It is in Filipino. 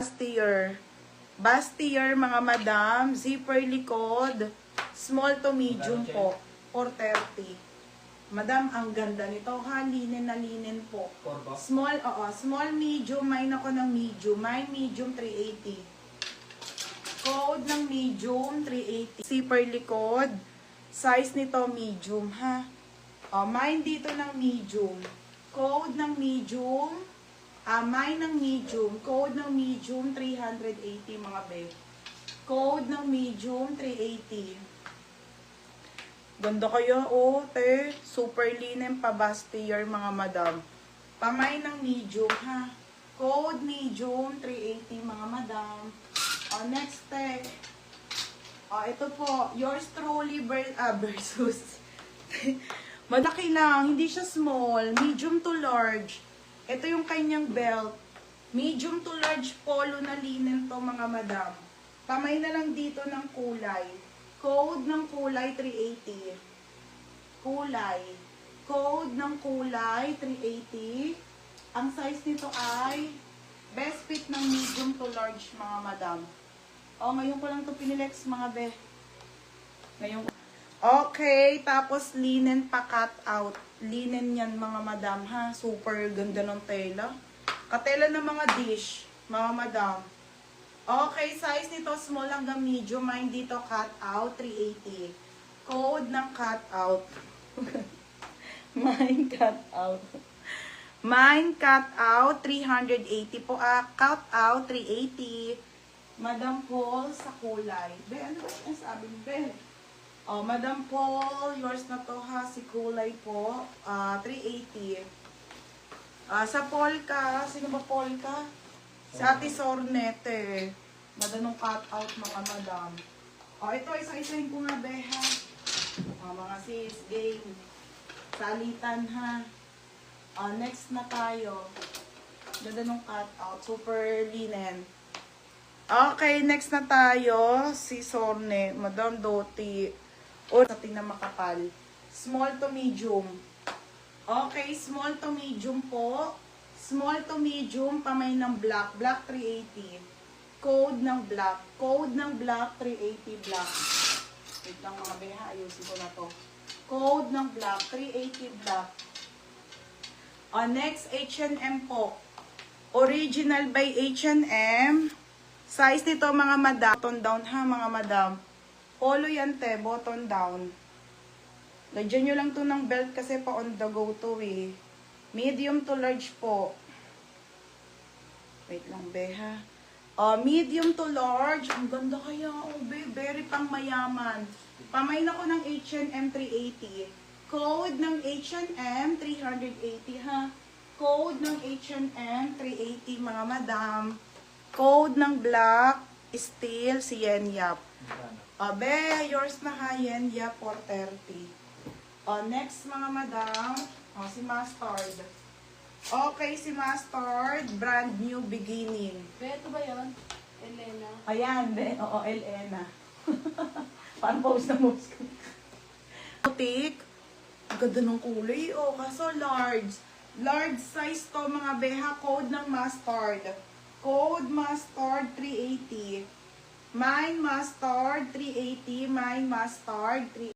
Bustier. Bustier, mga madam. Zipper likod. Small to medium po. 430. Madam, ang ganda nito ha. Linen na linen po. Small, small, medium. Mine ako ng medium. Mine medium, 380. Code ng medium, 380. Zipper likod. Size nito, medium ha. Mine dito ng medium. Code ng medium. Mine ng medium. Code ng medium, 380 mga be. Code ng medium, 380. Ganda kayo, te. Super linen pa Bustier, mga madam. Pamay ng medium, ha. Code medium, 380, mga madam. Next, te. Ito po, yours truly versus. Malaki lang, hindi siya small. Medium to large. Ito yung kanyang belt. Medium to large polo na linen to, mga madam. Pamay na lang dito ng kulay. Code ng kulay, 380. Kulay. Code ng kulay, 380. Ang size nito ay best fit ng medium to large, mga madam. Ngayon ko lang ito pinilex, mga be. Ngayon. Okay, tapos linen pa cut out. Linen yan, mga madam, ha. Super ganda ng tela. Katela ng mga dish, mga madam. Okay, size nito small hanggang medium. Mine dito cut out, 380. Code ng cut out. Mine cut out. Mine cut out, 380 po. Cut out, 380. Madam Paul sa kulay. Be, ano ba yung sabi? Be? Madam Paul, yours na to ha, si kulay po, 380. Sa polka, sino ba polka? Si Ate Sornete. Madanong cut out, mga madam. Ito, isa-isahin ko nga, beha. Mga sis, game. Salitan ha. Next na tayo. Madanong cut out, super linen. Okay, next na tayo, si Sorne, Madam Doti. Sa tingnan makapal. Small to medium. Okay, small to medium po. Small to medium, pamay ng black. Black, 380. Code ng black. Code ng black, 380 black. Wait lang mga beha, ayusin ko na to. Code ng black, 380 black. Next, H&M po. Original by H&M. Size nito, mga madam. Button down ha, mga madam. Polo yan, te. Button down. Lagyan nyo lang to ng belt kasi pa on the go to eh. Medium to large po. Wait lang, beha. Medium to large. Ang ganda kaya, be. Very pang mayaman. Pamay na ko ng H&M 380. Code ng H&M 380 ha. Code ng H&M 380, mga madam. Code ng black, steel, si Yen Yap. Be, yours na ha, Yen Yap, 430. Next, mga madam, si Mustard. Okay, si Mustard, brand new beginning. Be, ito ba yun? Elena. Ayan, be. Oo, Elena. Parang post na post ko. Putik. Ganda ng kulay. Kaso large. Large size to, mga beha. Code ng Mustard. Code Mustard 380. Mine Mustard 380. Mine Mustard 380.